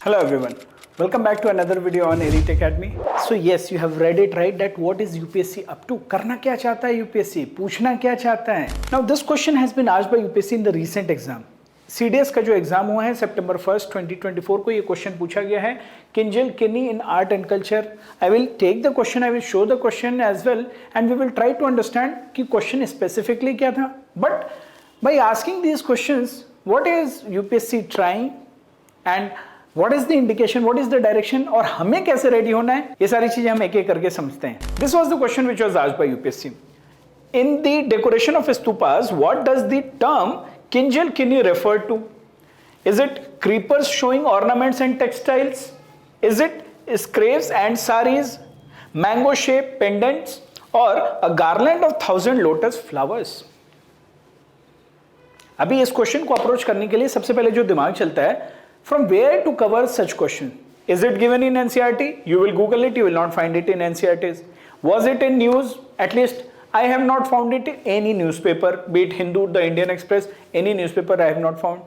Hello everyone, welcome back to another video on Elite Academy. So yes, you have read it right that what is UPSC up to? करना क्या चाहता है UPSC? पूछना क्या चाहता है? Now this question has been asked by UPSC in the recent exam. CDS का जो एग्जाम हुआ है September 1st 2024 को ये क्वेश्चन पूछा गया है किंजल किनी in art and culture. I will take the question, I will show the question as well and we will try to understand कि क्वेश्चन स्पेसिफिकली क्या था. But by asking these questions what is UPSC trying and what is the indication, what is the direction और हमें कैसे ready होना है, ये सारी चीजें हम एक एक करके समझते हैं. This was the question which was asked by UPSC. In the decoration of stupas, what does the term Kinjal Kini refer to? Is it creepers showing ornaments and textiles? Is it scraves and saris, mango-shaped pendants, or a garland of 1,000 lotus flowers? अभी इस question को approach करने के लिए सबसे पहले जो दिमाग चलता है, from where to cover such question? Is it given in NCERT? You will Google it, you will not find it in NCERTs. Was it in news? At least I have not found it in any newspaper, be it Hindu, the Indian Express, any newspaper I have not found.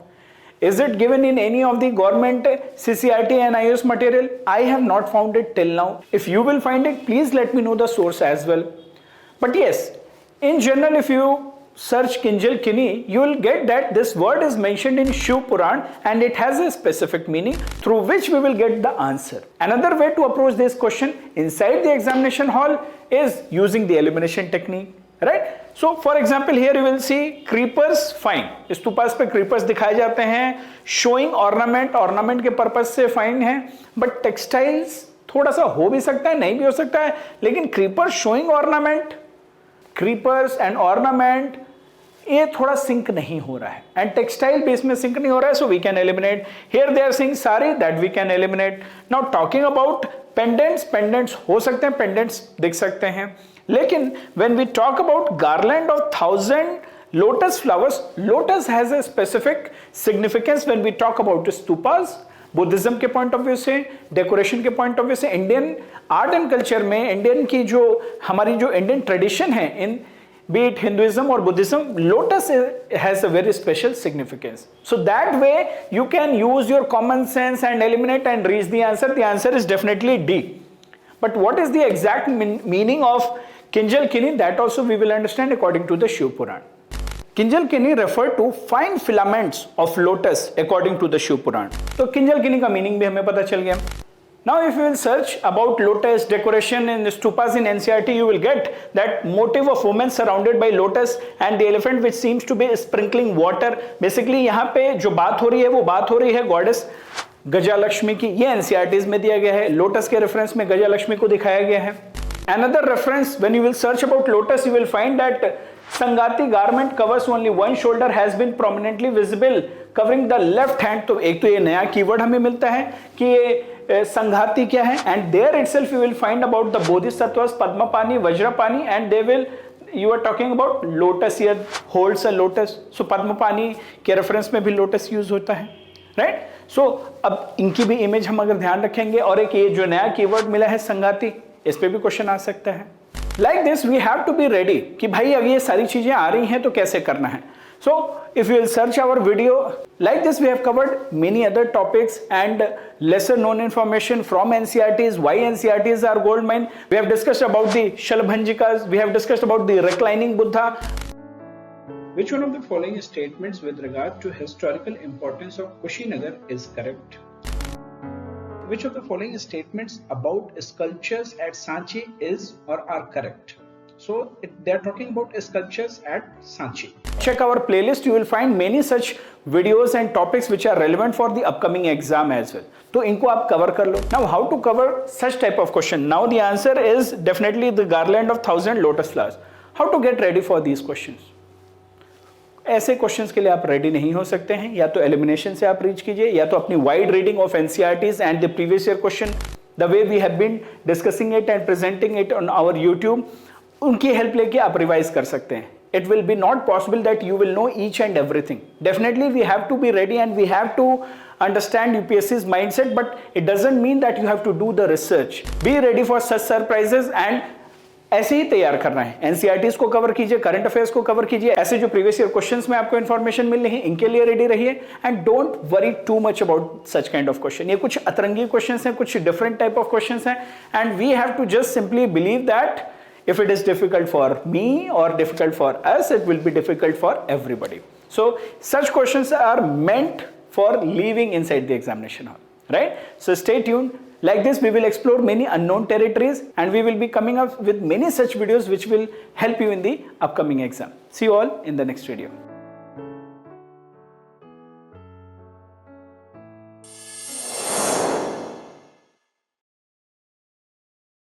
Is it given in any of the government CCRT and IOS material? I have not found it till now. If you will find it, please let me know the source as well. But yes, in general, if you search Kinjal Kini, you will get that this word is mentioned in Shiv Puran and it has a specific meaning through which we will get the answer. Another way to approach this question inside the examination hall is using the elimination technique, right? So for example, here you will see creepers, fine. Stupas पे creepers दिखाए जाते हैं, showing ornament के purpose से fine है, but textiles थोड़ा सा हो भी सकता है, नहीं भी हो सकता है, लेकिन creepers showing ornament, creepers and ornament ये थोड़ा सिंक नहीं हो रहा है एंड टेक्सटाइल बेस में सिंक नहीं हो रहा है, so we can eliminate. Here they are saying sari, that we can eliminate. Now talking about pendants हो सकते हैं, पेंडेंट्स दिख सकते हैं, लेकिन when we talk about garland of 1,000 lotus flowers, lotus has a specific significance when we talk about stupas. Buddhism के point of view से, decoration के पॉइंट ऑफ व्यू से, इंडियन आर्ट एंड कल्चर में इंडियन की जो हमारी जो इंडियन ट्रेडिशन है इन be it Hinduism or Buddhism, lotus has a very special significance. So that way you can use your common sense and eliminate and reach the answer. The answer is definitely D. But what is the exact meaning of Kinjal Kini? That also we will understand according to the Shiv Puran. Kinjal Kini refer to fine filaments of lotus according to the Shiv Puran. तो Kinjal Kini का meaning भी हमें पता चल गया. Now if you will search about lotus decoration in stupas in NCERT, you will get that motive of women surrounded by lotus and the elephant which seems to be sprinkling water. Basically यहाँ पे जो बात हो रही है वो बात हो रही है गॉडेस गजालक्ष्मी की. ये NCERTs में दिया गया है, लोटस के रेफरेंस में गजालक्ष्मी को दिखाया गया है. Another reference, when you will search about lotus, you will find that Sangati garment covers only one shoulder has been prominently visible covering the left hand. तो एक तो ये नया कीवर्ड हमें मिलता है कि ये संघाती क्या है, and there itself you will find about the bodhisattvas Padmapani Vajrapani and they will you are talking about lotus here holds a lotus. So Padmapani के रेफरेंस में भी लोटस यूज होता है, राइट? सो अब इनकी भी इमेज हम अगर ध्यान रखेंगे, और एक ये जो नया कीवर्ड मिला है संघाती, इस पे भी क्वेश्चन आ सकता है. Like this we have to be ready कि भाई अगर ये सारी चीजें आ रही हैं तो कैसे करना है. So if you will search our video like this, we have covered many other topics and lesser known information from NCERTs, why NCERTs are gold mine. We have discussed about the Shalabhanjikas, we have discussed about the reclining Buddha. Which one of the following statements with regard to historical importance of Kushinagar is correct? Which of the following statements about sculptures at Sanchi is or are correct? So they are talking about sculptures at Sanchi. Check our playlist, you will find many such videos and topics which are relevant for the upcoming exam as well. तो इनको आप cover कर लो. Now how to cover such type of question? Now the answer is definitely the garland of 1,000 lotus flowers. How to get ready for these questions? ऐसे questions के लिए आप ready नहीं हो सकते हैं, या तो एलिमिनेशन से आप रीच कीजिए, या तो अपनी wide reading of NCERTs and the previous year question, the way we have been discussing it and presenting it on our YouTube, उनकी हेल्प लेके आप रिवाइज कर सकते हैं. It will be not possible that you will know each and everything. Definitely we have to be ready and we have to understand UPSC's mindset, but it doesn't mean that you have to do the research. Be ready for such surprises and ऐसे ही तैयार करना है। NCERTs को cover कीजिए, current affairs को cover कीजिए, ऐसे जो प्रीवियस ईयर क्वेश्चंस में आपको इन्फॉर्मेशन मिल रही है इनके लिए रेडी रहिए and don't worry too much about such kind of question. ये कुछ अतरंगी क्वेश्चंस हैं, कुछ डिफरेंट टाइप ऑफ क्वेश्चंस हैं and we have to just simply believe that if it is difficult for me or difficult for us, it will be difficult for everybody. So such questions are meant for leaving inside the examination hall, right? So stay tuned. Like this, we will explore many unknown territories and we will be coming up with many such videos which will help you in the upcoming exam. See you all in the next video.